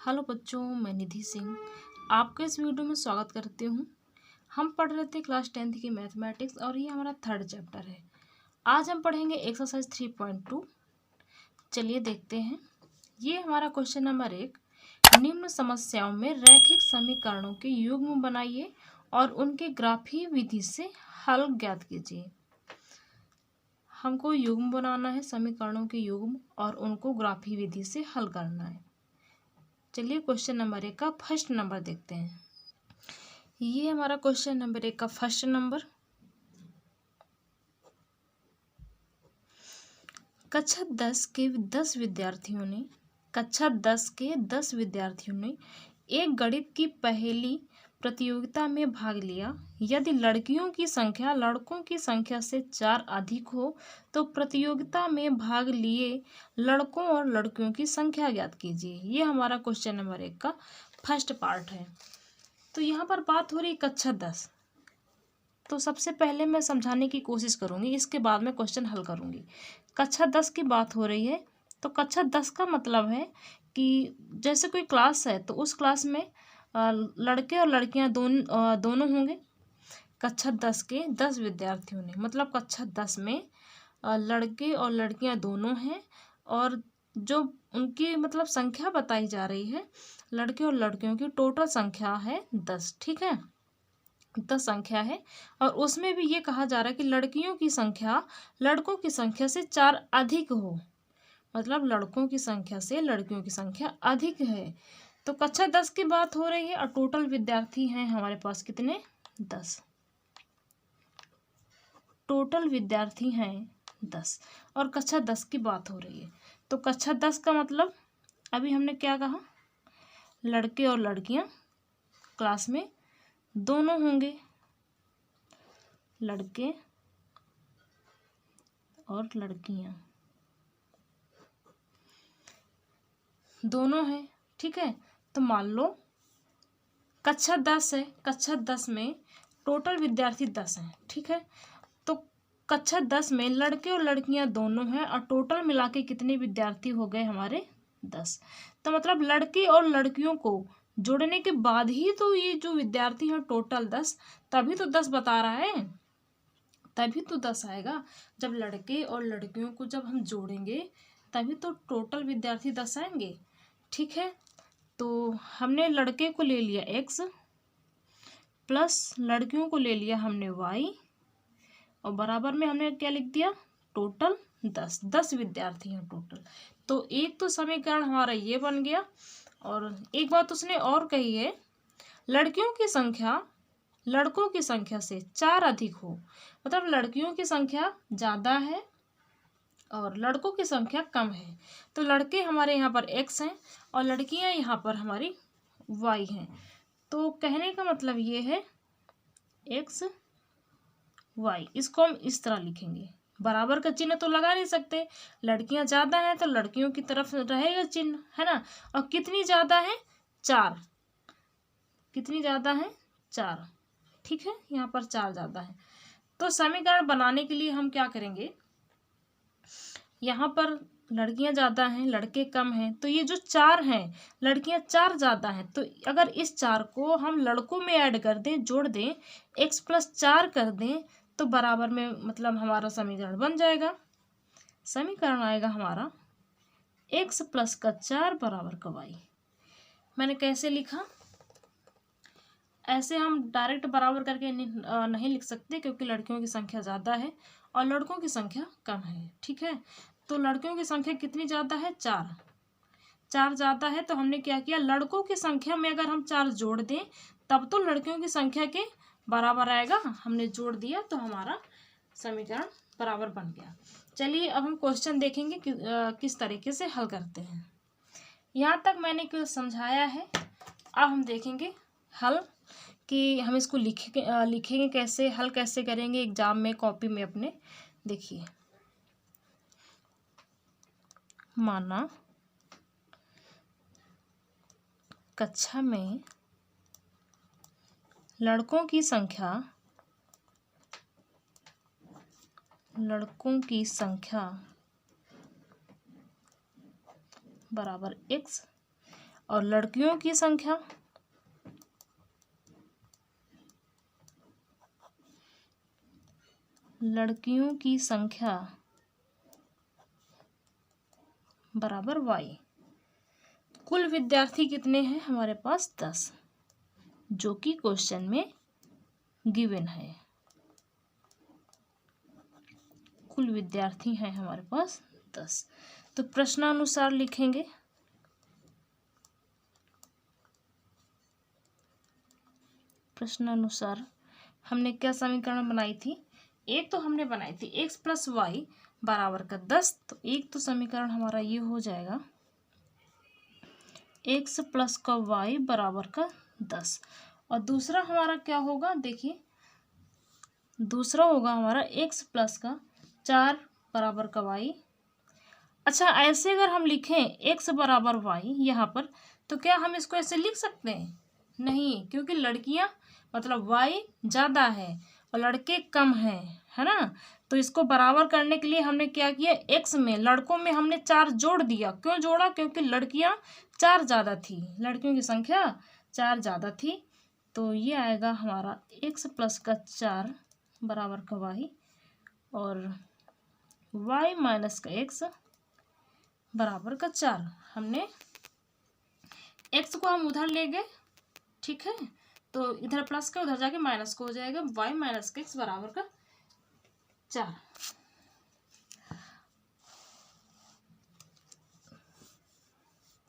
Hello बच्चों, मैं निधि सिंह आपका इस वीडियो में स्वागत करती हूँ। हम पढ़ रहे थे क्लास 10th की मैथमेटिक्स और ये हमारा थर्ड चैप्टर है। आज हम पढ़ेंगे एक्सरसाइज 3.2। चलिए देखते हैं। ये हमारा क्वेश्चन नंबर 1। निम्न समस्याओं में रैखिक समीकरणों के युग्म बनाइए और उनके ग्राफीय विधि से हल ज्ञात कीजिए। हमको युग्म बनाना है, समीकरणों के युग्म, और उनको ग्राफीय विधि से हल करना है। चलिए क्वेश्चन नंबर 1 का फर्स्ट नंबर देखते हैं। ये हमारा क्वेश्चन नंबर 1 का फर्स्ट नंबर। कक्षा 10 के 10 विद्यार्थियों ने एक गणित की पहेली प्रतियोगिता में भाग लिया। यदि लड़कियों की संख्या लड़कों की संख्या से 4 अधिक हो तो प्रतियोगिता में भाग लिए लड़कों और लड़कियों की संख्या ज्ञात कीजिए। ये हमारा क्वेश्चन नंबर 1 का फर्स्ट पार्ट है। तो यहाँ पर बात हो रही कक्षा 10। तो सबसे पहले मैं समझाने की कोशिश करूँगी, इसके बाद मैं क्वेश्चन हल करूँगी। कक्षा 10 की बात हो रही है, तो कक्षा 10 का मतलब है कि जैसे कोई क्लास है तो उस क्लास में लड़के और लड़कियां दोनों होंगे। कक्षा 10 के 10 विद्यार्थियों ने, मतलब कक्षा 10 में लड़के और लड़कियां दोनों हैं, और जो उनकी मतलब संख्या बताई जा रही है, लड़के और लड़कियों की टोटल संख्या है 10। ठीक है, 10 संख्या है, और उसमें भी ये कहा जा रहा है कि लड़कियों की संख्या लड़कों की संख्या से 4 अधिक हो, मतलब लड़कों की संख्या से लड़कियों की संख्या अधिक है। तो कक्षा 10 की बात हो रही है और टोटल विद्यार्थी हैं हमारे पास कितने? 10। टोटल विद्यार्थी हैं 10 और कक्षा 10 की बात हो रही है। तो कक्षा 10 का मतलब अभी हमने क्या कहा, लड़के और लड़कियां क्लास में दोनों होंगे, लड़के और लड़कियां दोनों हैं। ठीक है, तो मान लो कक्षा 10 है, कक्षा 10 में टोटल विद्यार्थी 10 हैं। ठीक है, तो कक्षा 10 में लड़के और लड़कियां दोनों हैं और टोटल मिला के कितने विद्यार्थी हो गए हमारे? 10। तो मतलब लड़के और लड़कियों को जोड़ने के बाद ही तो ये जो विद्यार्थी हैं टोटल 10, तभी तो 10 बता रहा है, तभी तो 10 आएगा। जब लड़के और लड़कियों को जब हम जोड़ेंगे तभी तो टोटल विद्यार्थी 10 आएंगे। ठीक है, तो हमने लड़के को ले लिया x प्लस लड़कियों को ले लिया हमने y, और बराबर में हमने क्या लिख दिया? टोटल 10 विद्यार्थी हैं टोटल। तो एक तो समीकरण हमारा ये बन गया। और एक बात उसने और कही है, लड़कियों की संख्या लड़कों की संख्या से 4 अधिक हो, मतलब लड़कियों की संख्या ज़्यादा है और लड़कों की संख्या कम है। तो लड़के हमारे यहाँ पर x हैं और लड़कियाँ यहाँ पर हमारी y हैं। तो कहने का मतलब ये है x y, इसको हम इस तरह लिखेंगे। बराबर का चिन्ह तो लगा नहीं सकते, लड़कियाँ ज़्यादा हैं तो लड़कियों की तरफ रहेगा चिन्ह, है ना। और कितनी ज़्यादा है? 4। कितनी ज़्यादा है? 4। ठीक है, यहाँ पर 4 ज़्यादा है। तो समीकरण बनाने के लिए हम क्या करेंगे, यहाँ पर लड़कियां ज़्यादा हैं लड़के कम हैं, तो ये जो 4 हैं, लड़कियां 4 ज़्यादा हैं, तो अगर इस 4 को हम लड़कों में ऐड कर दें, जोड़ दें, x + 4 कर दें, तो बराबर में मतलब हमारा समीकरण बन जाएगा। समीकरण आएगा हमारा x + 4 = y। मैंने कैसे लिखा? ऐसे हम डायरेक्ट बराबर करके नहीं लिख सकते, क्योंकि लड़कियों की संख्या ज़्यादा है और लड़कों की संख्या कम है। ठीक है, तो लड़कियों की संख्या कितनी ज़्यादा है? 4। 4 ज़्यादा है, तो हमने क्या किया, लड़कों की संख्या में अगर हम 4 जोड़ दें तब तो लड़कियों की संख्या के बराबर आएगा। हमने जोड़ दिया तो हमारा समीकरण बराबर बन गया। चलिए अब हम क्वेश्चन देखेंगे किस तरीके से हल करते हैं। यहाँ तक मैंने कुछ समझाया है, अब हम देखेंगे हल कि हम इसको लिखेंगे कैसे, हल कैसे करेंगे एग्जाम में कॉपी में अपने। देखिए, माना कक्षा में लड़कों की संख्या बराबर x और लड़कियों की संख्या बराबर y। कुल विद्यार्थी कितने हैं हमारे पास 10, जो कि क्वेश्चन में गिवन है। कुल विद्यार्थी हैं हमारे पास 10। तो प्रश्नानुसार लिखेंगे। प्रश्नानुसार हमने क्या समीकरण बनाई थी? एक तो हमने बनाई थी x प्लस वाई बराबर का 10। तो एक तो समीकरण हमारा ये हो जाएगा x प्लस का y बराबर का 10। और दूसरा हमारा क्या होगा? देखिए, दूसरा होगा हमारा x प्लस का 4 बराबर का y। अच्छा, ऐसे अगर हम लिखें x बराबर y यहाँ पर, तो क्या हम इसको ऐसे लिख सकते हैं? नहीं, क्योंकि लड़कियां मतलब y ज़्यादा है और लड़के कम हैं, है ना। तो इसको बराबर करने के लिए हमने क्या किया, x में लड़कों में हमने 4 जोड़ दिया। क्यों जोड़ा? क्योंकि लड़कियां 4 ज़्यादा थी, लड़कियों की संख्या 4 ज़्यादा थी। तो ये आएगा हमारा x प्लस का 4 बराबर का y और y माइनस का x बराबर का 4। हमने x को हम उधर ले गए, ठीक है, तो इधर प्लस का उधर जाके माइनस को हो जाएगा, y माइनस का x बराबर का 4।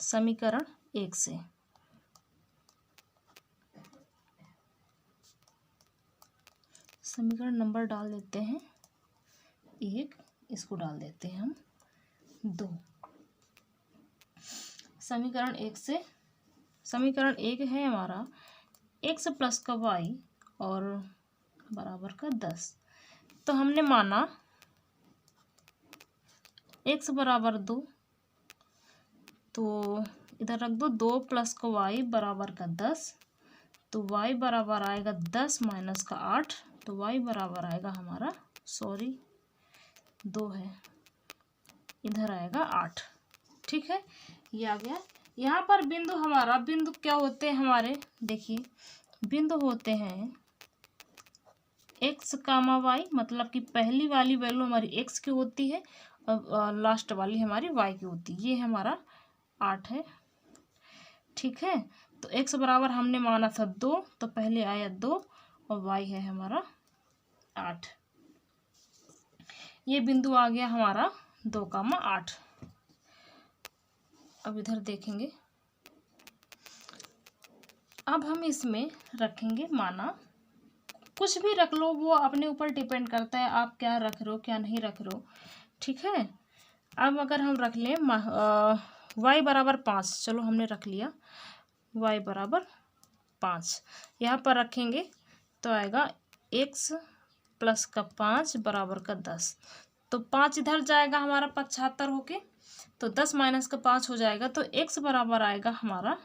समीकरण 1 से समीकरण नंबर डाल देते हैं 1, इसको डाल देते हैं हम 2। समीकरण 1 से, समीकरण 1 है हमारा x प्लस का y और बराबर का 10। तो हमने माना x बराबर 2, तो इधर रख दो 2 प्लस का y बराबर का 10। तो y बराबर आएगा 10 माइनस का 8। तो y बराबर आएगा हमारा, सॉरी 2 है, इधर आएगा 8। ठीक है, ये आ गया। यहाँ पर बिंदु हमारा, बिंदु क्या होते हैं हमारे? देखिए, बिंदु होते हैं x कामा y, मतलब कि पहली वाली वैल्यू हमारी x की होती है और लास्ट वाली हमारी y की होती है। ये हमारा 8 है, ठीक है। तो x बराबर हमने माना था 2, तो पहले आया 2 और y है हमारा 8। ये बिंदु आ गया हमारा 2,8। अब इधर देखेंगे, अब हम इसमें रखेंगे, माना कुछ भी रख लो, वो अपने ऊपर डिपेंड करता है आप क्या रख रहे हो क्या नहीं रख रहे हो, ठीक है। अब अगर हम रख लें y बराबर 5, चलो हमने रख लिया y बराबर 5, यहाँ पर रखेंगे तो आएगा x प्लस का 5 बराबर का 10। तो 5 इधर जाएगा हमारा 75 होके, तो 10 माइनस का 5 हो जाएगा, तो x बराबर आएगा हमारा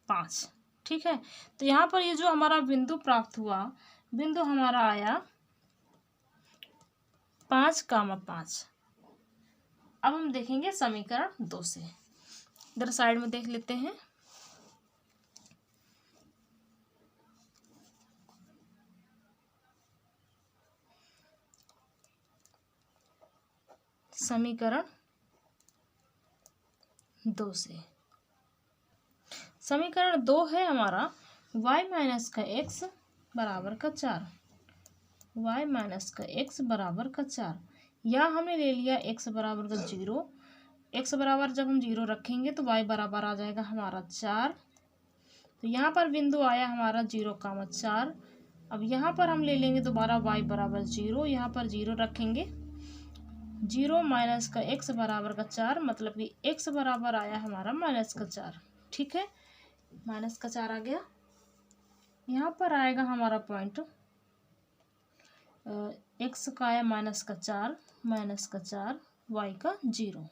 5, ठीक है। तो यहाँ पर ये जो हमारा बिंदु प्राप्त हुआ, बिंदु हमारा आया 5,5। अब हम देखेंगे समीकरण 2 से, इधर साइड में देख लेते हैं। समीकरण 2 से, समीकरण 2 है हमारा y माइनस का x बराबर का 4, y माइनस का x बराबर का 4। यहाँ हमने ले लिया x बराबर का 0। x बराबर जब हम 0 रखेंगे तो y बराबर आ जाएगा हमारा 4। तो यहाँ पर बिंदु आया हमारा 0,4। अब यहाँ पर हम ले लेंगे दोबारा y बराबर 0, यहाँ पर 0 रखेंगे, 0 माइनस का x बराबर का 4, मतलब कि x बराबर आया हमारा माइनस का 4, ठीक है, माइनस का 4 आ गया। यहाँ पर आएगा हमारा पॉइंट x का आया माइनस का 4, माइनस का 4, y का 0।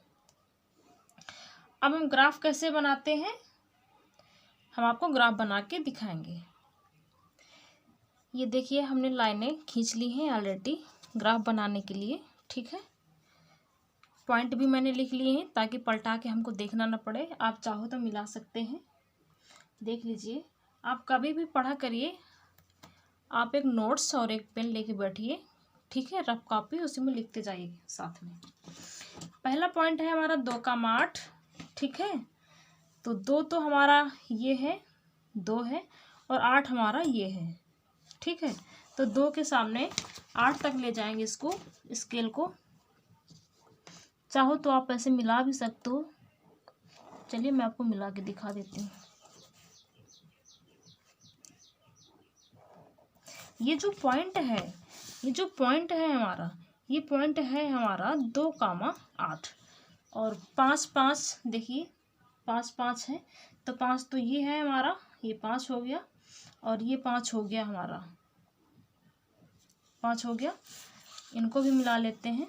अब हम ग्राफ कैसे बनाते हैं, हम आपको ग्राफ बना के दिखाएंगे। ये देखिए, हमने लाइनें खींच ली हैं ऑलरेडी ग्राफ बनाने के लिए, ठीक है। पॉइंट भी मैंने लिख लिए हैं ताकि पलटा के हमको देखना ना पड़े, आप चाहो तो मिला सकते हैं, देख लीजिए, आप कभी भी पढ़ा करिए, आप एक नोट्स और एक पेन लेके बैठिए, ठीक है, रफ कॉपी, उसी में लिखते जाइए साथ में। पहला पॉइंट है हमारा 2 का 8, ठीक है, तो 2 तो हमारा ये है, 2 है, और 8 हमारा ये है, ठीक है। तो 2 के सामने 8 तक ले जाएंगे इसको, स्केल को। चाहो तो आप ऐसे मिला भी सकते हो, चलिए मैं आपको मिला के दिखा देती हूँ। ये जो पॉइंट है, ये जो पॉइंट है हमारा, ये पॉइंट है हमारा 2, 8 और 5, 5 देखिए, 5, 5 है, तो 5 तो ये है हमारा, ये 5 हो गया, और ये 5 हो गया हमारा, 5 हो गया। इनको भी मिला लेते हैं।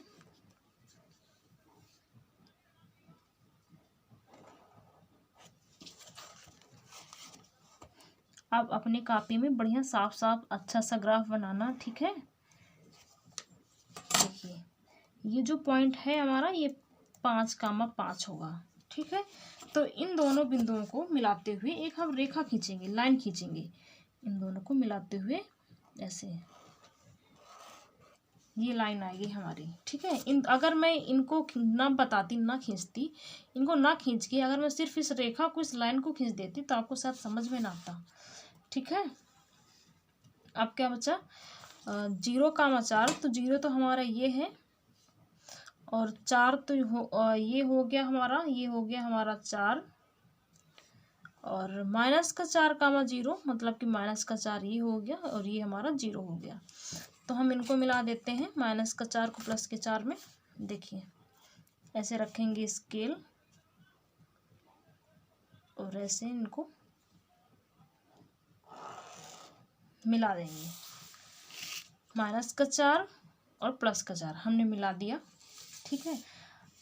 अब अपनी कॉपी में बढ़िया साफ साफ अच्छा सा ग्राफ बनाना, ठीक है। देखिए, ये जो पॉइंट है हमारा, ये 5, 5 होगा, ठीक है। तो इन दोनों बिंदुओं को मिलाते हुए एक हम रेखा खींचेंगे, लाइन खींचेंगे, इन दोनों को मिलाते हुए ऐसे ये लाइन आएगी हमारी, ठीक है। अगर मैं इनको ना बताती, ना खींचती, इनको ना खींच के अगर मैं सिर्फ इस रेखा को, इस लाइन को खींच देती, तो आपको शायद समझ में ना आता, ठीक है। अब क्या बचा, 0, 4, तो 0 तो हमारा ये है, और 4 तो ये हो गया हमारा, ये हो गया हमारा 4, और -4, 0 मतलब कि -4 ये हो गया, और ये हमारा 0 हो गया। तो हम इनको मिला देते हैं, -4 को +4 में। देखिए, ऐसे रखेंगे स्केल, और ऐसे इनको मिला देंगे, -4 और +4 हमने मिला दिया, ठीक है।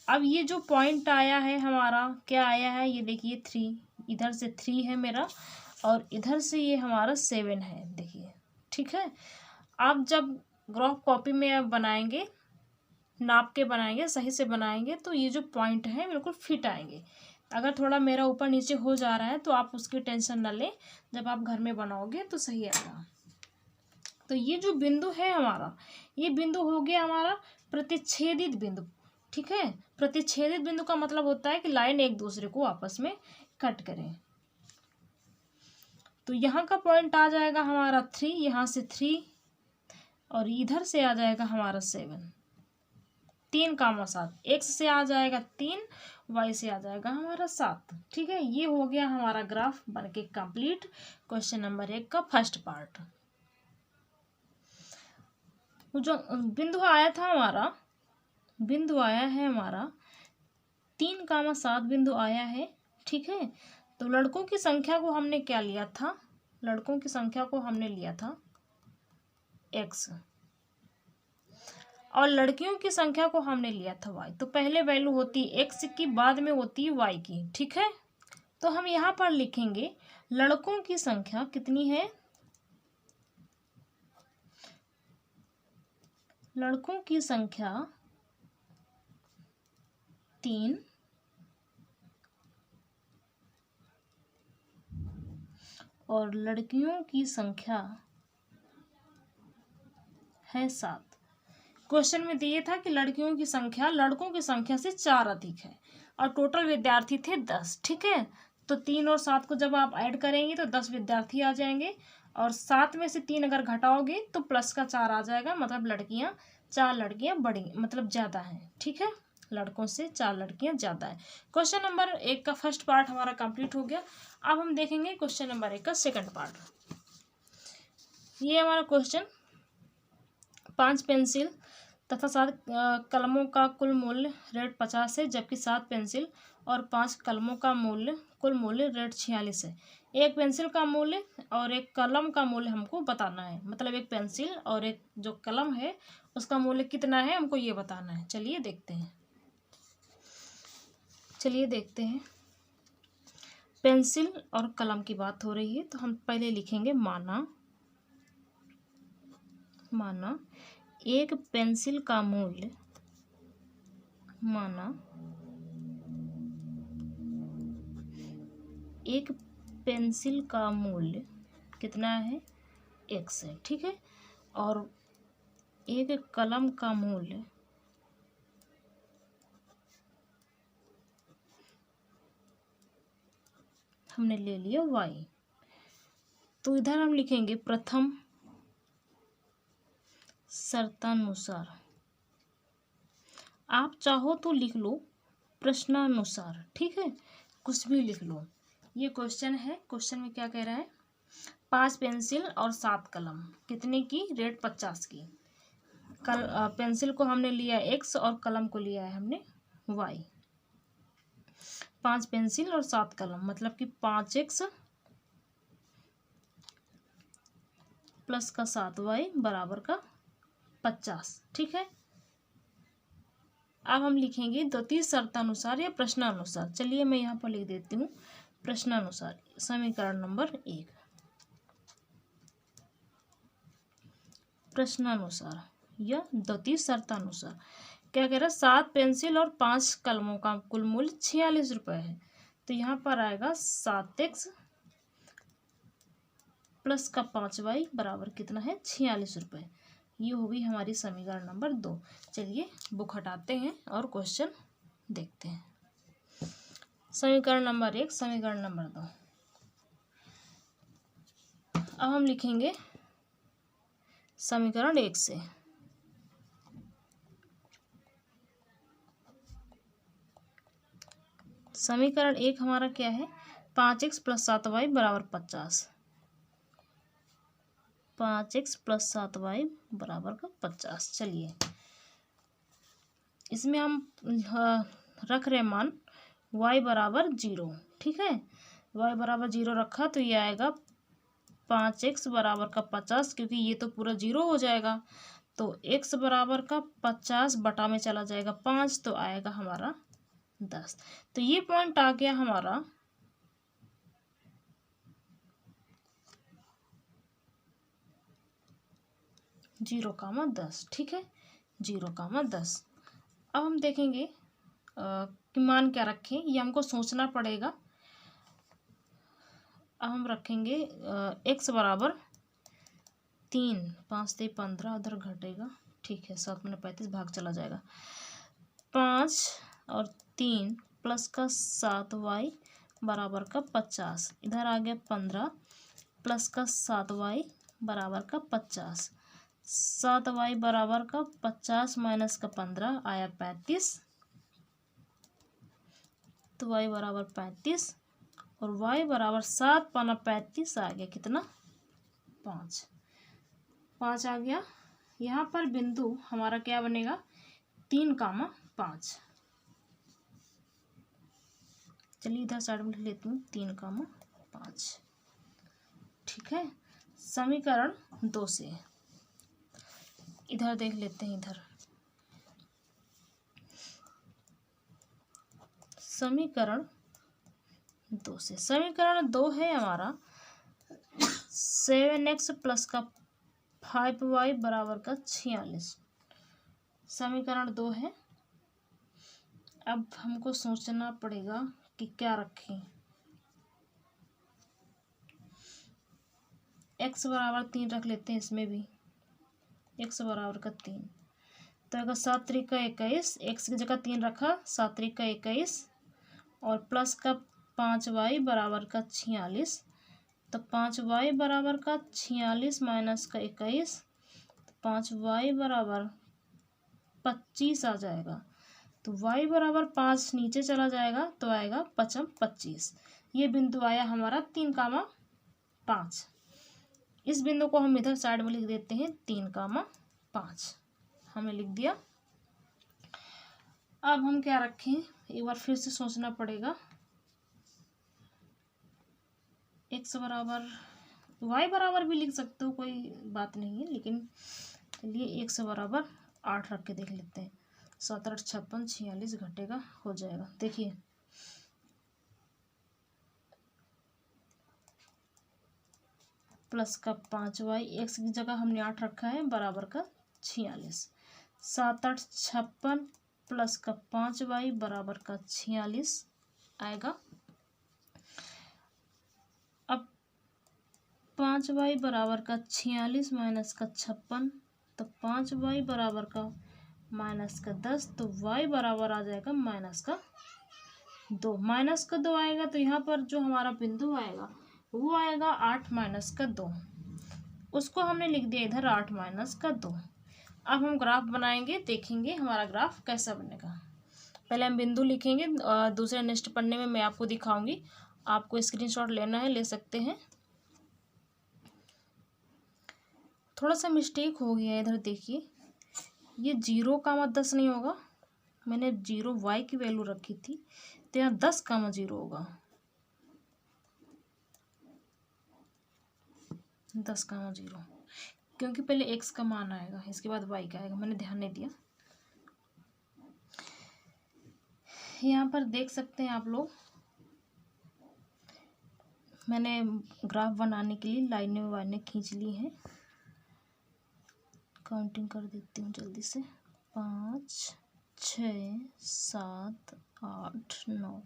अब ये जो पॉइंट आया है हमारा, क्या आया है, ये देखिए 3, इधर से 3 है मेरा, और इधर से ये हमारा 7 है, देखिए, ठीक है। आप जब ग्राफ कॉपी में आप बनाएंगे, नाप के बनाएंगे, सही से बनाएंगे, तो ये जो पॉइंट है बिल्कुल फिट आएंगे। अगर थोड़ा मेरा ऊपर नीचे हो जा रहा है तो आप उसकी टेंशन न लें, जब आप घर में बनाओगे तो सही आएगा। तो ये जो बिंदु है हमारा, ये बिंदु हो गया हमारा प्रतिच्छेदित बिंदु, ठीक है। प्रतिच्छेदित बिंदु का मतलब होता है कि लाइन एक दूसरे को आपस में कट करें। तो यहाँ का पॉइंट आ जाएगा हमारा 3, यहाँ से 3, और इधर से आ जाएगा हमारा 7, 3, 7, x से आ जाएगा 3, y से आ जाएगा हमारा 7, ठीक है। ये हो गया हमारा ग्राफ बनके कंप्लीट, क्वेश्चन नंबर 1 का फर्स्ट पार्ट। जो बिंदु आया था हमारा, बिंदु आया है हमारा 3, 7 बिंदु आया है, ठीक है। तो लड़कों की संख्या को हमने क्या लिया था, लड़कों की संख्या को हमने लिया था x, और लड़कियों की संख्या को हमने लिया था y। तो पहले वैल्यू होती है x की, बाद में होती है y की, ठीक है। तो हम यहाँ पर लिखेंगे लड़कों की संख्या कितनी है, लड़कों की संख्या 3, और लड़कियों की संख्या है 7। क्वेश्चन में दिए था कि लड़कियों की संख्या लड़कों की संख्या से 4 अधिक है, और टोटल विद्यार्थी थे 10, ठीक है। तो 3 और 7 को जब आप ऐड करेंगे तो 10 विद्यार्थी आ जाएंगे, और 7 में से 3 अगर घटाओगे तो +4 आ जाएगा, मतलब लड़कियां 4 लड़कियां बड़ी, मतलब ज़्यादा हैं, ठीक है। लड़कों से 4 लड़कियां ज़्यादा है। क्वेश्चन नंबर 1 का फर्स्ट पार्ट हमारा कंप्लीट हो गया। अब हम देखेंगे क्वेश्चन नंबर 1 का सेकंड पार्ट। ये हमारा क्वेश्चन, 5 पेंसिल तथा 7 कलमों का कुल मूल्य रेट 50 है, जबकि 7 पेंसिल और 5 कलमों का कुल मूल्य रेट 46 है। एक पेंसिल का मूल्य और एक कलम का मूल्य हमको बताना है, मतलब एक पेंसिल और एक जो कलम है उसका मूल्य कितना है हमको ये बताना है। चलिए देखते हैं, पेंसिल और कलम की बात हो रही है, तो हम पहले लिखेंगे माना एक पेंसिल का मूल्य, माना एक पेंसिल का मूल्य कितना है, x है, ठीक है। और एक कलम का मूल्य हमने ले लिया y। तो इधर हम लिखेंगे प्रथम शर्तानुसार, आप चाहो तो लिख लो प्रश्नानुसार, ठीक है, कुछ भी लिख लो। ये क्वेश्चन है, क्वेश्चन में क्या कह रहा है, 5 पेंसिल और 7 कलम, कितने की, रेट 50 की। पेंसिल को हमने लिया x और कलम को लिया है हमने y। 5 पेंसिल और 7 कलम मतलब कि 5x प्लस का 7y बराबर का 50, ठीक है। अब हम लिखेंगे द्वितीय शर्तानुसार या प्रश्नानुसार। चलिए मैं यहाँ पर लिख देती हूँ प्रश्नानुसार, समीकरण नंबर 1। प्रश्नानुसार या द्वितीय शर्तानुसार क्या कह रहा है, 7 पेंसिल और 5 कलमों का कुल मूल्य 46 रुपये है। तो यहाँ पर आएगा 7x प्लस का 5y बराबर कितना है, 46 रुपये। ये होगी हमारी समीकरण नंबर 2। चलिए बुक हटाते हैं और क्वेश्चन देखते हैं। समीकरण नंबर 1, समीकरण नंबर 2। अब हम लिखेंगे समीकरण 1 से। समीकरण 1 हमारा क्या है, 5x प्लस 7y बराबर 50। 5x प्लस 7y बराबर का 50। चलिए इसमें हम रख रहे मान y बराबर 0, ठीक है। y बराबर 0 रखा तो ये आएगा 5x बराबर का 50, क्योंकि ये तो पूरा 0 हो जाएगा। तो x बराबर का 50 बटा में चला जाएगा 5, तो आएगा हमारा 10। तो ये पॉइंट आ गया हमारा 0,10, ठीक है, 0,10। अब हम देखेंगे कि मान क्या रखें, ये हमको सोचना पड़ेगा। अब हम रखेंगे x बराबर 3, 5 से 15 उधर घटेगा, ठीक है, 7 में 35 भाग चला जाएगा। 5 और 3 प्लस का 7y बराबर का 50, इधर आ गया 15 प्लस का 7y बराबर का 50। 7y बराबर का 50 माइनस का 15 आया 35, तो y बराबर 35 और y बराबर 7 पाना 35 आ गया कितना, 5 आ गया। यहाँ पर बिंदु हमारा क्या बनेगा, 3,5। चलिए इधर साइड में लिख लेती हूँ 3,5, ठीक है। समीकरण 2 से इधर देख लेते हैं, इधर समीकरण 2 से। समीकरण 2 है हमारा 7x प्लस का 5y बराबर का 46। समीकरण 2 है। अब हमको सोचना पड़ेगा कि क्या रखें। x बराबर 3 रख लेते हैं, इसमें भी x बराबर का 3, तो अगर 7 त्रिक का 21, x की जगह 3 रखा, 7 त्रिक का 21 और प्लस का 5y बराबर का 46। तो 5y बराबर का 46 माइनस का 21, तो 5y बराबर 25 आ जाएगा। तो y बराबर 5 नीचे चला जाएगा तो आएगा 5 25। ये बिंदु आया हमारा 3,5। इस बिंदु को हम इधर साइड में लिख देते हैं 3,5, हमने लिख दिया। अब हम क्या रखें, एक बार फिर से सोचना पड़ेगा। x बराबर, y बराबर भी लिख सकते हो, कोई बात नहीं है, लेकिन चलिए x बराबर 8 रख के देख लेते हैं। 7 8 56, 46 घटेगा, हो जाएगा। देखिए प्लस का 5y, x की जगह हमने 8 रखा है, बराबर का 46। 7 8 56 प्लस का 5y बराबर का 46 आएगा। 5y बराबर का 46 माइनस का 56, तो 5y बराबर का माइनस का 10, तो y बराबर आ जाएगा माइनस का 2। माइनस का 2 आएगा तो यहाँ पर जो हमारा बिंदु आएगा वो आएगा 8 माइनस का 2, उसको हमने लिख दिया इधर 8 माइनस का 2। अब हम ग्राफ बनाएंगे, देखेंगे हमारा ग्राफ कैसा बनेगा। पहले हम बिंदु लिखेंगे, दूसरे नेक्स्ट पढ़ने में मैं आपको दिखाऊंगी। आपको स्क्रीनशॉट लेना है ले सकते हैं। थोड़ा सा मिस्टेक हो गया है इधर, देखिए ये 0,10 नहीं होगा, मैंने 0y की वैल्यू रखी थी, तो यहाँ 10,0 होगा, 10,0, क्योंकि पहले x का मान आएगा इसके बाद y का आएगा, मैंने ध्यान नहीं दिया। यहाँ पर देख सकते हैं आप लोग, मैंने ग्राफ बनाने के लिए लाइनें वाइनें खींच ली हैं। काउंटिंग कर देती हूँ जल्दी से, 5 6 7 8 9।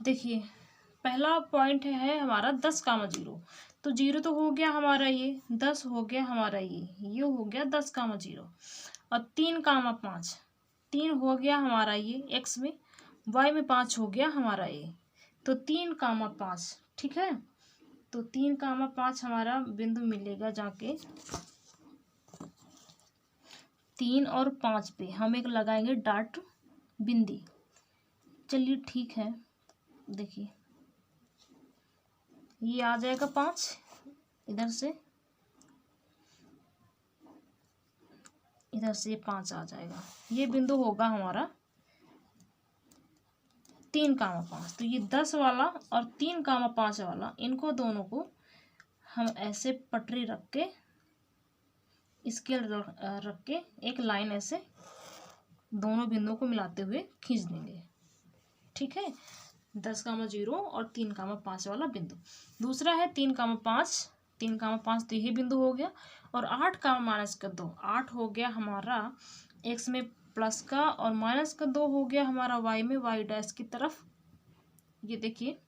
देखिए पहला पॉइंट है हमारा 10,0, तो 0 तो हो गया हमारा, ये 10 हो गया हमारा, ये हो गया 10,0। और 3,5, 3 हो गया हमारा ये x में, y में 5 हो गया हमारा ये, तो 3,5, ठीक है। तो 3,5 हमारा बिंदु मिलेगा जाके 3 और 5 पे हम एक लगाएंगे डॉट बिंदी। चलिए ठीक है, देखिए ये आ जाएगा 5, इधर से 5 आ जाएगा, ये बिंदु होगा हमारा 3,5। तो ये 10 वाला और 3,5 वाला, इनको दोनों को हम ऐसे पटरी रख के, स्केल रख के एक लाइन ऐसे दोनों बिंदुओं को मिलाते हुए खींच देंगे, ठीक है। 10,0 और 3,5 वाला बिंदु। दूसरा है 3,5, 3,5 तो यही बिंदु हो गया। और 8,-2, 8 हो गया हमारा x में प्लस का, और माइनस का 2 हो गया हमारा y में, y डैश की तरफ। ये देखिए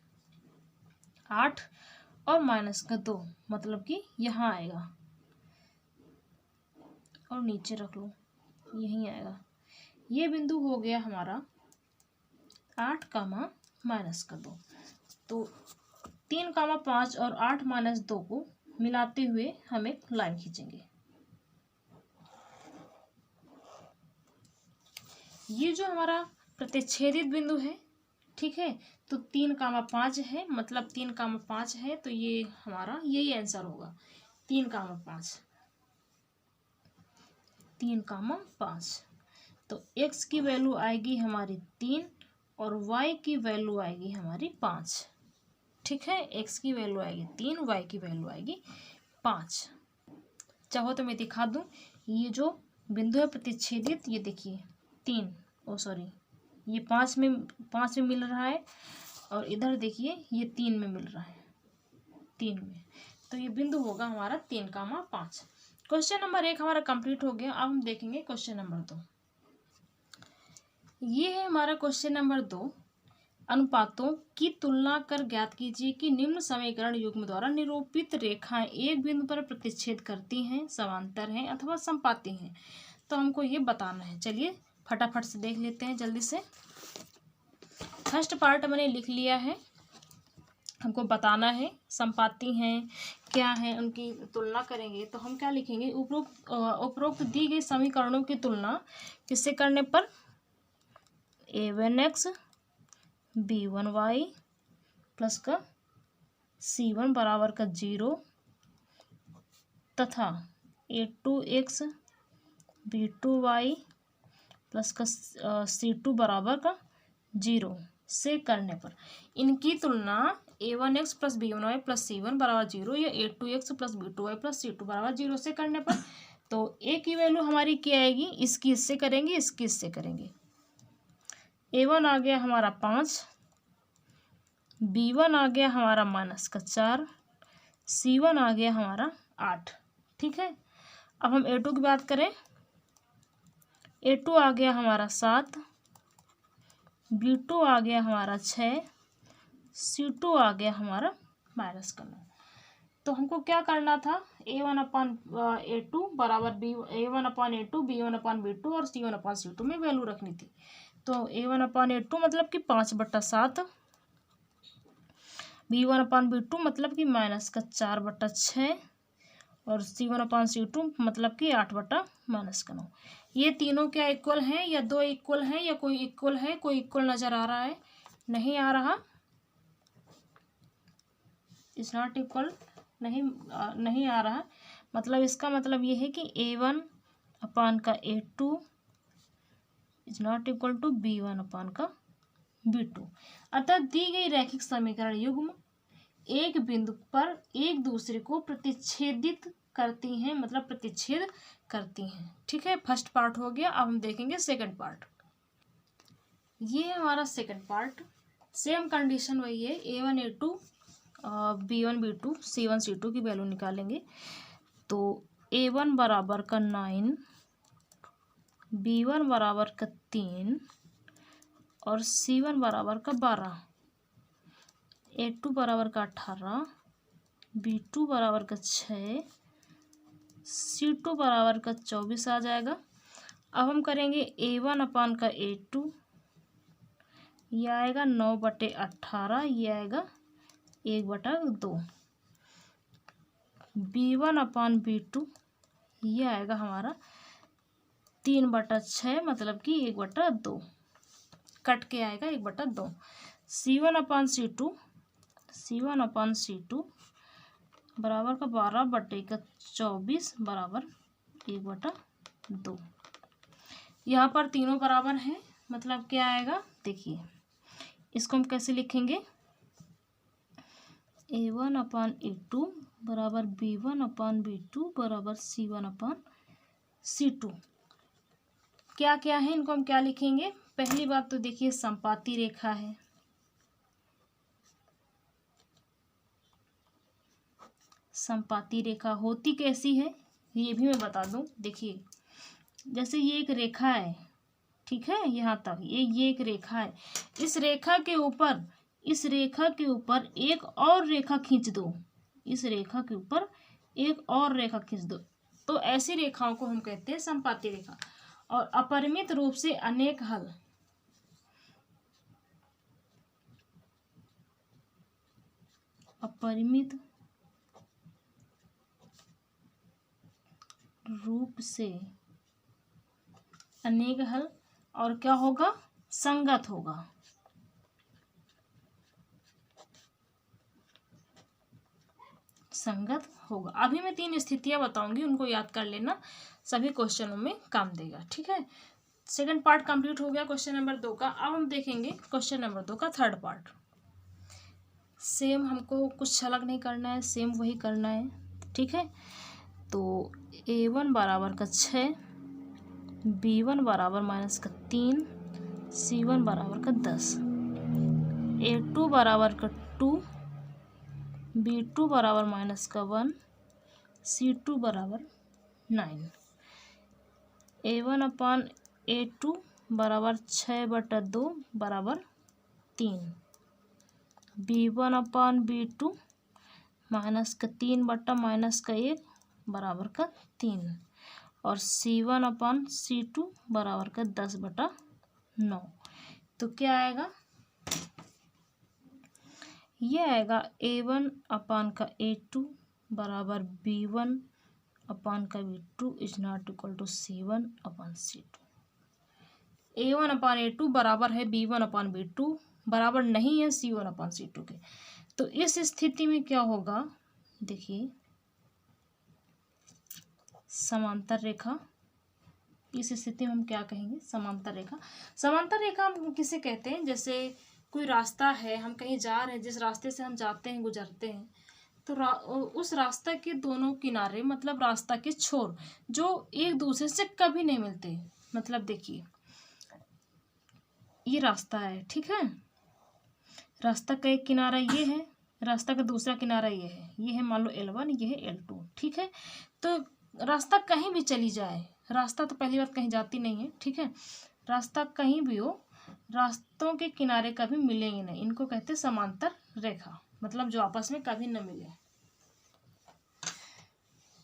8 और माइनस का 2 मतलब कि यहाँ आएगा, और नीचे रख लो यहीं आएगा। ये बिंदु हो गया हमारा 8, माइनस का 2। तो 3,5 और 8-2 को मिलाते हुए हम एक लाइन खींचेंगे। ये जो हमारा प्रतिच्छेदित बिंदु है, ठीक है, तो 3,5 है, मतलब 3,5 है, तो ये हमारा यही आंसर होगा, 3,5, 3,5। तो x की वैल्यू आएगी हमारी 3 और y की वैल्यू आएगी हमारी 5, ठीक है। x की वैल्यू आएगी 3, y की वैल्यू आएगी 5। चाहो तो मैं दिखा दूं, ये जो बिंदु है प्रतिच्छेदित, ये देखिए 3, ये 5 में मिल रहा है, और इधर देखिए ये 3 में मिल रहा है, 3 में। तो ये बिंदु होगा हमारा 3,5। क्वेश्चन नंबर 1 हमारा कंप्लीट हो गया। अब हम देखेंगे क्वेश्चन नंबर 2। ये है हमारा क्वेश्चन नंबर 2। अनुपातों की तुलना कर ज्ञात कीजिए कि निम्न समीकरण युग्म द्वारा निरूपित रेखाएं एक बिंदु पर प्रतिच्छेद करती हैं, समांतर हैं अथवा समपाती हैं। तो हमको ये बताना है। चलिए फटाफट से देख लेते हैं जल्दी से। फर्स्ट पार्ट मैंने लिख लिया है, हमको बताना है समपाती हैं क्या है, उनकी तुलना करेंगे। तो हम क्या लिखेंगे, उपरोक्त दी गई समीकरणों की तुलना किससे करने पर, a1x b1y प्लस का c1 बराबर का 0 तथा a2x b2y प्लस का c2 बराबर का 0 से करने पर, इनकी तुलना a1x plus b1y plus c1 बराबर 0 या a2x plus b2y plus c2 बराबर 0 से करने पर, तो a की वैल्यू हमारी क्या आएगी, इसकी इससे करेंगे, इसकी इससे करेंगे। a1 आ गया हमारा 5, b1 आ गया हमारा माइनस का 4, c1 आ गया हमारा 8, ठीक है। अब हम a2 की बात करें, a2 आ गया हमारा 7, b2 आ गया हमारा 6, c2 आ गया हमारा माइनस का 9। तो हमको क्या करना था, A1/A2 बराबर A1/A2 B1/B2 और C1/C2 में वैल्यू रखनी थी। तो A1/A2 मतलब कि 5/7, B1/B2 मतलब कि -4/6 और C1/C2 मतलब कि 8/-9। ये तीनों क्या इक्वल हैं, या दो इक्वल हैं, या कोई इक्वल है? कोई इक्वल नज़र आ रहा है? नहीं आ रहा, इज नॉट इक्वल, नहीं आ रहा। मतलब इसका मतलब ये है कि A1/A2 is not equal to B1/B2। अतः दी गई रैखिक समीकरण युग्म एक बिंदु पर एक दूसरे को प्रतिच्छेदित करती हैं, मतलब प्रतिच्छेद करती हैं। ठीक है, फर्स्ट पार्ट हो गया। अब हम देखेंगे सेकंड पार्ट। ये है हमारा सेकंड पार्ट। सेम कंडीशन वही है, A1/A2 B1/B2 C1/C2 की वैल्यू निकालेंगे। तो A1 बराबर का 9, B1 बराबर का 3 और C1 बराबर का 12, A2 बराबर का 18, B2 बराबर का 6, C2 बराबर का 24 आ जाएगा। अब हम करेंगे A1/A2, ये आएगा 9/18, ये आएगा 1/2। B1/B2 ये आएगा हमारा 3/6 मतलब कि 1/2, कट के आएगा 1/2। C1/C2 बराबर का 12/24 बराबर 1/2। यहाँ पर तीनों बराबर हैं, मतलब क्या आएगा देखिए, इसको हम कैसे लिखेंगे, A1/A2 बराबर B1/B2 बराबर C1/C2। क्या क्या है, इनको हम क्या लिखेंगे? पहली बात तो देखिए संपाती रेखा है, संपाती रेखा होती कैसी है ये भी मैं बता दूं। देखिए जैसे ये एक रेखा है, ठीक है, यहाँ तक ये एक रेखा है। इस रेखा के ऊपर एक और रेखा खींच दो, इस रेखा के ऊपर एक और रेखा खींच दो, तो ऐसी रेखाओं को हम कहते हैं संपाती रेखा। और अपरिमित रूप से अनेक हल, अपरिमित रूप से अनेक हल, और क्या होगा, संगत होगा। संगत होगा। अभी मैं 3 स्थितियां बताऊंगी, उनको याद कर लेना, सभी क्वेश्चनों में काम देगा। ठीक है, सेकंड पार्ट कंप्लीट हो गया क्वेश्चन नंबर 2 का। अब हम देखेंगे क्वेश्चन नंबर 2 का थर्ड पार्ट। सेम हमको कुछ अलग नहीं करना है, सेम वही करना है। ठीक है, तो A1 बराबर का 6, B1 बराबर -3, C1 बराबर का 10, A2 बराबर का 2, B2 बराबर -1, C2 बराबर 9। A1/A2 बराबर 6/2 बराबर 3, B1/B2 -3/-1 बराबर का 3 और C1/C2 बराबर का 10/9। तो क्या आएगा, ये आएगा A1/A2 बराबर B1/B2 is not equal to C1/C2। A1/A2 बराबर है B1/B2, बराबर नहीं है C1/C2 के। तो इस स्थिति में क्या होगा, देखिए समांतर रेखा, इस स्थिति में हम क्या कहेंगे, समांतर रेखा। समांतर रेखा हम किसे कहते हैं, जैसे कोई रास्ता है, हम कहीं जा रहे हैं, जिस रास्ते से हम जाते हैं, गुजरते हैं, तो उस रास्ता के दोनों किनारे, मतलब रास्ता के छोर जो एक दूसरे से कभी नहीं मिलते। मतलब देखिए ये रास्ता है, ठीक है, रास्ता का एक किनारा ये है, रास्ता का दूसरा किनारा ये है मान लो L1, ये है L2। ठीक है, तो रास्ता कहीं भी चली जाए, रास्ता तो पहली बात कहीं जाती नहीं है, ठीक है, रास्ता कहीं भी हो, रास्तों के किनारे कभी मिलेंगे नहीं, इनको कहते हैं समांतर रेखा, मतलब जो आपस में कभी न मिले।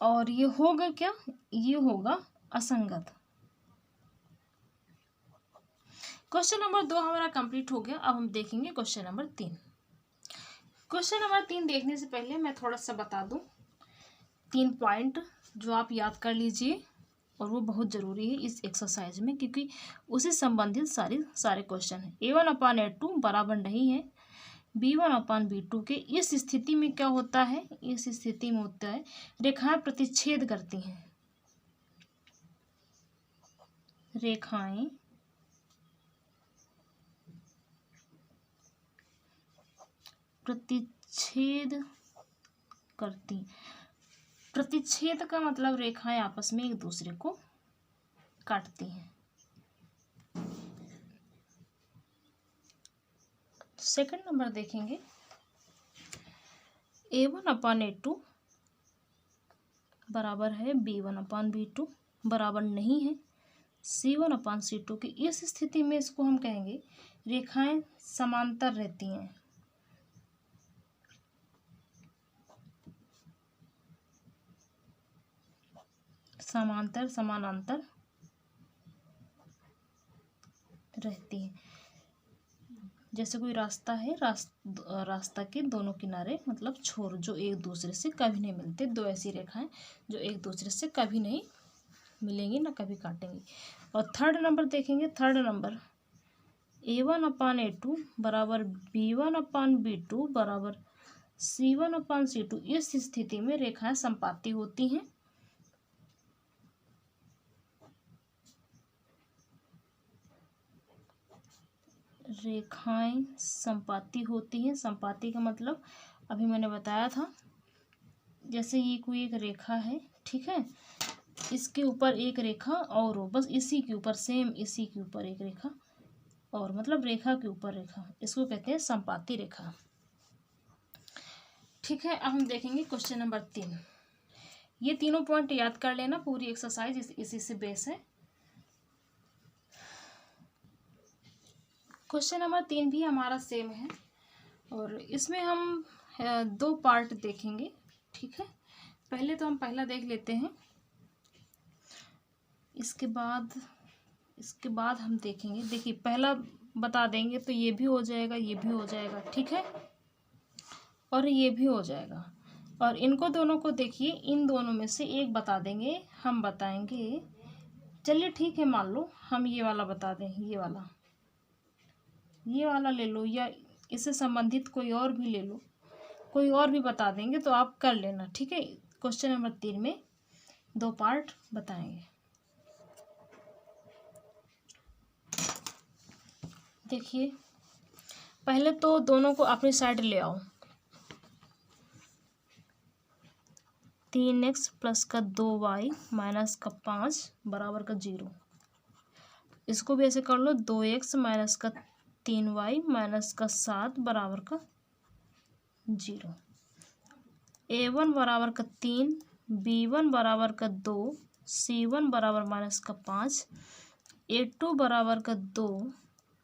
और ये होगा क्या, ये होगा असंगत। क्वेश्चन नंबर 2 हमारा कंप्लीट हो गया। अब हम देखेंगे क्वेश्चन नंबर 3। क्वेश्चन नंबर 3 देखने से पहले मैं थोड़ा सा बता दूं 3 पॉइंट जो आप याद कर लीजिए, और वो बहुत ज़रूरी है इस एक्सरसाइज में, क्योंकि उसे संबंधित सारे क्वेश्चन हैं। A1/A2 बराबर नहीं है B1/B2 के। इस स्थिति में क्या होता है, इस स्थिति में होता है रेखाएं प्रतिच्छेद करती हैं, रेखाएं प्रतिच्छेद करती। प्रतिच्छेद का मतलब रेखाएं आपस में एक दूसरे को काटती हैं। सेकंड नंबर देखेंगे A1/A2 बराबर है B1/B2 बराबर नहीं है C1/C2 की। इस स्थिति में इसको हम कहेंगे रेखाएं समांतर रहती हैं, समांतर समानांतर रहती हैं। जैसे कोई रास्ता है, रास्ता के दोनों किनारे मतलब छोर जो एक दूसरे से कभी नहीं मिलते, दो ऐसी रेखाएं जो एक दूसरे से कभी नहीं मिलेंगी ना कभी काटेंगी। और थर्ड नंबर देखेंगे, थर्ड नंबर A1/A2 बराबर B1/B2 बराबर C1/C2। इस स्थिति में रेखाएं संपाती होती हैं, रेखाएं संपाती होती हैं। संपाती का मतलब अभी मैंने बताया था, जैसे ये कोई एक रेखा है, ठीक है, इसके ऊपर एक रेखा और हो, बस इसी के ऊपर, सेम इसी के ऊपर एक रेखा और, मतलब रेखा के ऊपर रेखा, इसको कहते हैं संपाती रेखा। ठीक है, अब हम देखेंगे क्वेश्चन नंबर 3। ये तीनों पॉइंट याद कर लेना, पूरी एक्सरसाइज इसी से बेस है। क्वेश्चन नंबर 3 भी हमारा सेम है और इसमें हम 2 पार्ट देखेंगे। ठीक है, पहले तो हम पहला देख लेते हैं, इसके बाद हम देखेंगे। देखिए, पहला बता देंगे तो ये भी हो जाएगा, ये भी हो जाएगा, ठीक है, और ये भी हो जाएगा। और इनको दोनों को देखिए, इन दोनों में से एक बता देंगे, हम बताएंगे। चलिए ठीक है, मान लो हम ये वाला बता दें, ये वाला ले लो, या इससे संबंधित कोई और भी ले लो, कोई और भी बता देंगे तो आप कर लेना। ठीक है, क्वेश्चन नंबर 3 में 2 पार्ट बताएंगे। देखिए, पहले तो दोनों को अपनी साइड ले आओ। 3x प्लस का 2y माइनस का 5 बराबर का 0। इसको भी ऐसे कर लो, 2x माइनस का 3y माइनस का 7 बराबर का 0। A1 बराबर का 3, B1 बराबर का 2, C1 बराबर माइनस का 5, A2 बराबर का 2,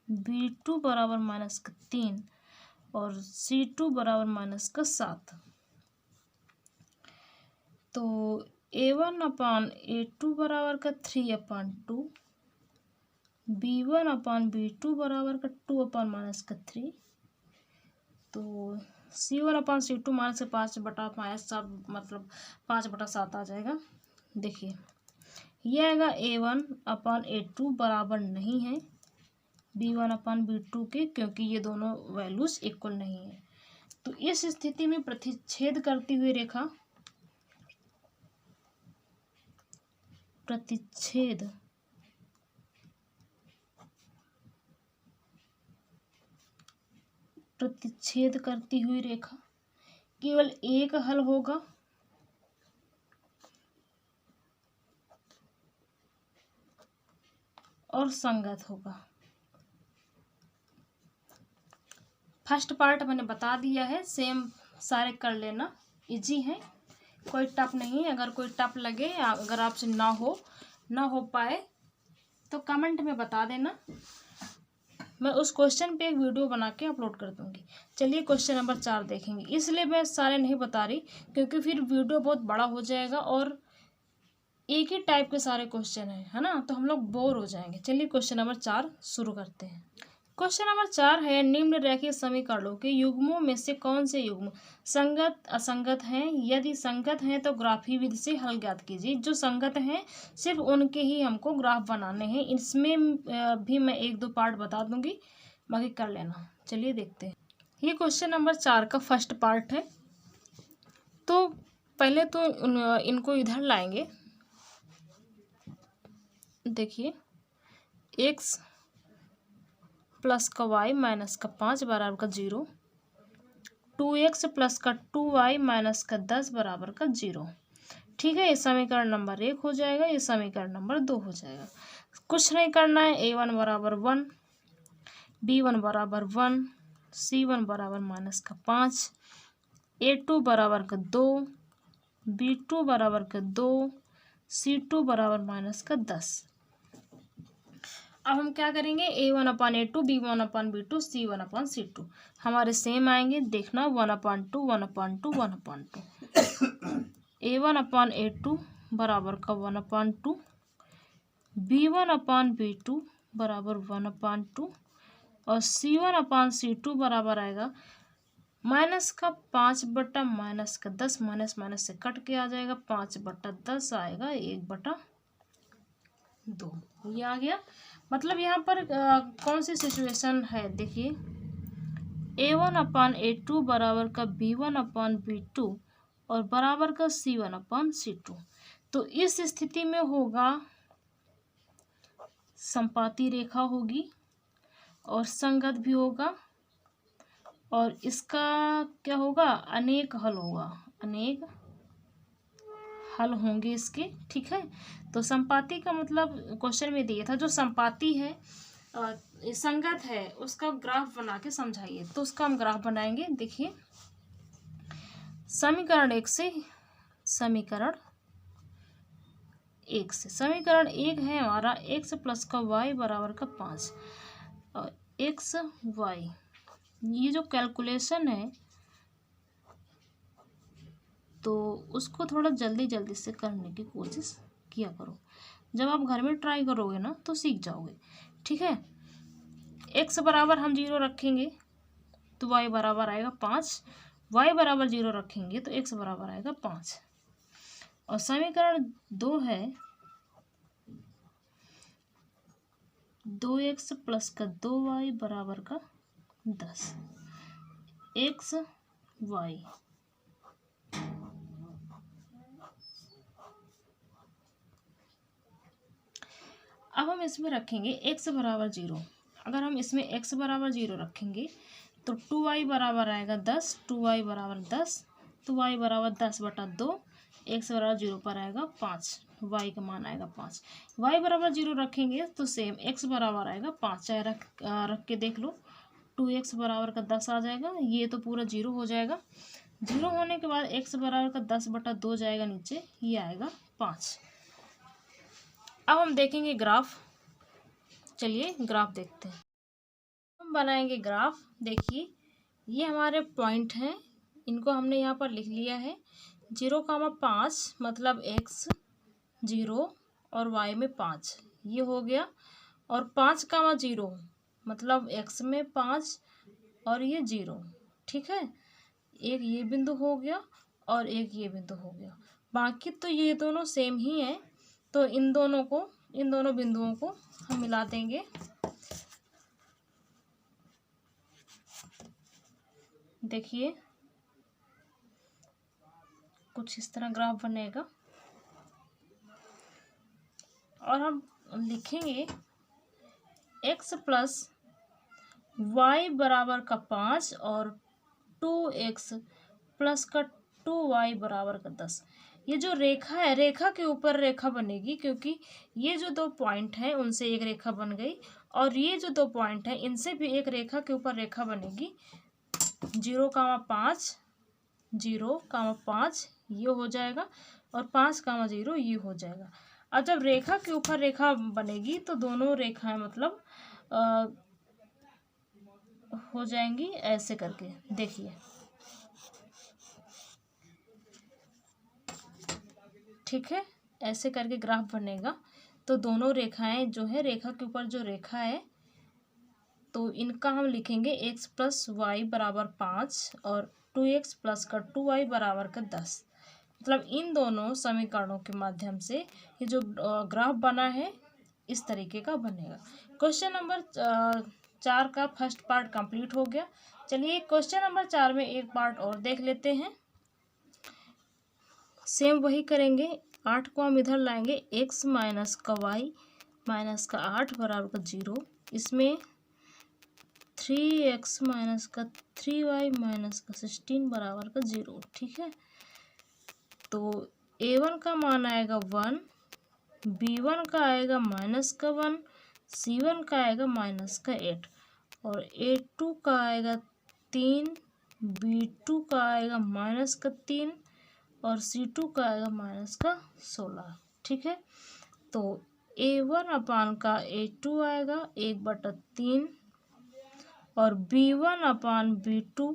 B2 बराबर माइनस का 3 और C2 बराबर माइनस का 7। तो A1/A2 बराबर का 3/2, B1/B2 बराबर का 2/-3। तो C1/C2 माइनस से 5/-7 मतलब 5/7 आ जाएगा। देखिए, ये आएगा A1/A2 बराबर नहीं है B1/B2 के, क्योंकि ये दोनों वैल्यूज इक्वल नहीं है। तो इस स्थिति में प्रतिच्छेद करती हुई रेखा, प्रतिच्छेद करती हुई रेखा केवल एक हल होगा, और संगत होगा। फर्स्ट पार्ट मैंने बता दिया है, सेम सारे कर लेना, इजी है, कोई टफ नहीं है। अगर कोई टफ लगे, अगर आपसे ना हो पाए तो कमेंट में बता देना, मैं उस क्वेश्चन पे एक वीडियो बना के अपलोड कर दूंगी। चलिए क्वेश्चन नंबर 4 देखेंगे। इसलिए मैं सारे नहीं बता रही क्योंकि फिर वीडियो बहुत बड़ा हो जाएगा और एक ही टाइप के सारे क्वेश्चन है ना, तो हम लोग बोर हो जाएंगे। चलिए क्वेश्चन नंबर 4 शुरू करते हैं। क्वेश्चन नंबर 4 है, निम्न रैखिक समीकरणों के युग्मों में से कौन से युग्म संगत असंगत हैं? यदि संगत हैं तो ग्राफी विधि से हल ज्ञात कीजिए। जो संगत हैं सिर्फ उनके ही हमको ग्राफ बनाने हैं। इसमें भी मैं 1-2 पार्ट बता दूंगी, बाकी कर लेना। चलिए देखते हैं। ये क्वेश्चन नंबर 4 का फर्स्ट पार्ट है। तो पहले तो इनको इधर लाएंगे। देखिए, x प्लस का y माइनस का 5 बराबर का 0, 2x प्लस का 2y माइनस का 10 बराबर का 0। ठीक है, ये समीकरण नंबर 1 हो जाएगा, ये समीकरण नंबर 2 हो जाएगा। कुछ नहीं करना है। a1 बराबर 1, b1 बराबर 1, c1 बराबर माइनस का 5, a2 बराबर का 2, b2 बराबर का 2, c2 बराबर माइनस का 10। अब हम क्या करेंगे, a1/a2, b1/b2, c1/c2 हमारे सेम आएंगे। देखना 1/2, 1/2, 1/2। a1/a2 बराबर का 1/2, b1/b2 बराबर 1/2 और c1/c2 बराबर आएगा माइनस का 5 बटा माइनस का 10। माइनस माइनस से कट के आ जाएगा, 5/10 आएगा 1/2। ये आ गया। मतलब यहाँ पर कौन सी सिचुएशन है, देखिए a1/a2 बराबर का b1/b2 और बराबर का c1/c2। तो इस स्थिति में होगा संपाती रेखा होगी और संगत भी होगा और इसका क्या होगा, अनेक हल होगा, अनेक हल होंगे इसके। ठीक है, तो संपाती का मतलब क्वेश्चन में दिया था, जो संपाती है संगत है उसका ग्राफ बना के समझाइए। तो उसका हम ग्राफ बनाएंगे। देखिए, समीकरण 1 से समीकरण 1 है हमारा x प्लस का y बराबर का 5 और x y, ये जो कैलकुलेशन है तो उसको थोड़ा जल्दी जल्दी से करने की कोशिश किया करो। जब आप घर में ट्राई करोगे ना तो सीख जाओगे। ठीक है, x बराबर हम 0 रखेंगे तो y बराबर आएगा 5, y बराबर 0 रखेंगे तो x बराबर आएगा 5। और समीकरण 2 है 2x प्लस का 2y बराबर का 10, x y। अब हम इसमें रखेंगे x बराबर 0। अगर हम इसमें x बराबर 0 रखेंगे तो 2y बराबर आएगा 10, 2y बराबर 10, तो y बराबर 10/2, x बराबर 0 पर आएगा 5, y का मान आएगा 5। y बराबर 0 रखेंगे तो सेम x बराबर आएगा 5, चाहे रख के देख लो। 2x बराबर का 10 आ जाएगा, ये तो पूरा 0 हो जाएगा। 0 होने के बाद x बराबर का 10/2 जाएगा नीचे, ये आएगा 5। अब हम देखेंगे ग्राफ। चलिए ग्राफ देखते हैं। हम बनाएंगे ग्राफ। देखिए, ये हमारे पॉइंट हैं, इनको हमने यहाँ पर लिख लिया है। 0,5 मतलब x 0 और y में 5, ये हो गया। और 5,0 मतलब x में 5 और ये 0। ठीक है, एक ये बिंदु हो गया और एक ये बिंदु हो गया। बाकी तो ये दोनों सेम ही हैं, तो इन दोनों बिंदुओं को हम मिला देंगे। देखिए, कुछ इस तरह ग्राफ बनेगा और हम लिखेंगे x प्लस y बराबर का 5 और 2x प्लस का 2y बराबर का 10। ये जो रेखा है, रेखा के ऊपर रेखा बनेगी, क्योंकि ये जो 2 पॉइंट हैं उनसे एक रेखा बन गई और ये जो 2 पॉइंट हैं इनसे भी एक रेखा के ऊपर रेखा बनेगी। 0,5 0,5 ये हो जाएगा और 5,0 ये हो जाएगा। और जब रेखा के ऊपर रेखा बनेगी तो दोनों रेखाएं मतलब हो जाएंगी ऐसे करके, देखिए ठीक है, ऐसे करके ग्राफ बनेगा। तो दोनों रेखाएं जो है, रेखा के ऊपर जो रेखा है तो इनका हम लिखेंगे x प्लस वाई बराबर 5 और 2x प्लस का 2y बराबर का 10। मतलब इन दोनों समीकरणों के माध्यम से ये जो ग्राफ बना है इस तरीके का बनेगा। क्वेश्चन नंबर 4 का फर्स्ट पार्ट कंप्लीट हो गया। चलिए क्वेश्चन नंबर 4 में एक पार्ट और देख लेते हैं। सेम वही करेंगे, 8 को हम इधर लाएंगे, x माइनस का y माइनस का 8 बराबर का 0। इसमें 3x माइनस का 3y माइनस का 16 बराबर का 0। ठीक है, तो a1 का मान आएगा 1, b1 का आएगा माइनस का 1, c1 का आएगा माइनस का 8 और a2 का आएगा 3, b2 का आएगा माइनस का 3 और c2 का आएगा माइनस का 16। ठीक है, तो a1 अपान का a2 आएगा 1/3 और b1 अपान b2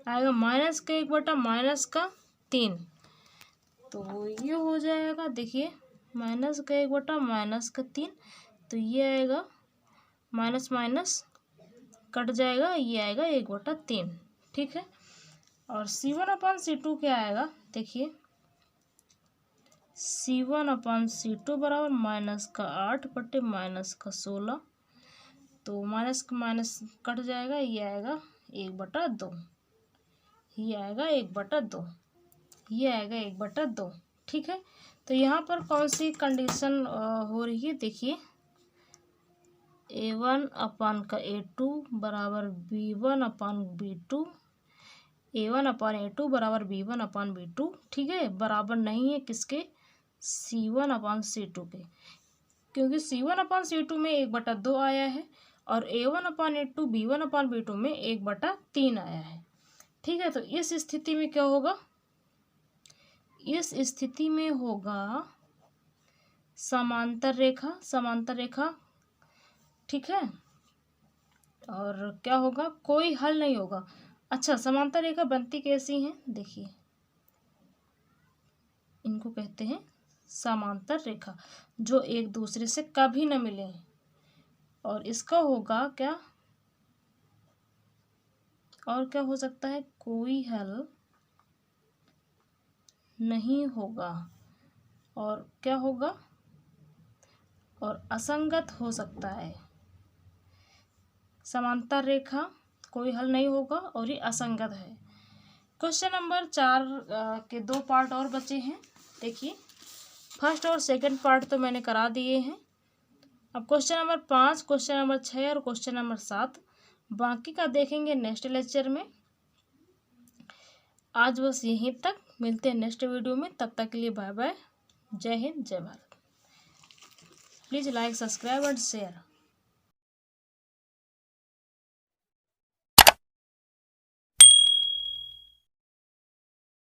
आएगा माइनस का 1/-3। तो ये हो जाएगा, देखिए माइनस का 1/-3, तो ये आएगा माइनस माइनस कट जाएगा, ये आएगा 1/3। ठीक है, और c1 अपान c2 क्या आएगा, देखिए c1 अपान c2 बराबर माइनस का 8 माइनस का 16। तो माइनस का माइनस कट जाएगा, ये आएगा 1/2, ये आएगा 1/2, ये आएगा 1/2। ठीक है, तो यहाँ पर कौन सी कंडीशन हो रही है, देखिए a1 अपान का a2 बराबर b1 अपान b2, a1 अपान a2 बराबर b1 अपान b2। ठीक है, बराबर नहीं है किसके, c1 अपान c2 के, क्योंकि c1 अपान c2 में 1/2 आया है और a1 अपान a2 b1 अपान b2 में 1/3 आया है। ठीक है, तो इस स्थिति में क्या होगा, इस स्थिति में होगा समांतर रेखा, समांतर रेखा। ठीक है, और क्या होगा, कोई हल नहीं होगा। अच्छा, समांतर रेखा बनती कैसी है, देखिए इनको कहते हैं समांतर रेखा, जो एक दूसरे से कभी न मिले। और इसका होगा क्या, और क्या हो सकता है, कोई हल नहीं होगा। और क्या होगा, और असंगत हो सकता है। समांतर रेखा कोई हल नहीं होगा और ये असंगत है। क्वेश्चन नंबर 4 के 2 पार्ट और बचे हैं। देखिए फर्स्ट और सेकंड पार्ट तो मैंने करा दिए हैं। अब क्वेश्चन नंबर 5, क्वेश्चन नंबर 6 और क्वेश्चन नंबर 7 बाकी का देखेंगे नेक्स्ट लेक्चर में। आज बस यहीं तक, मिलते हैं नेक्स्ट वीडियो में। तब तक के लिए बाय बाय, जय हिंद, जय Bharat. Please like, subscribe and share.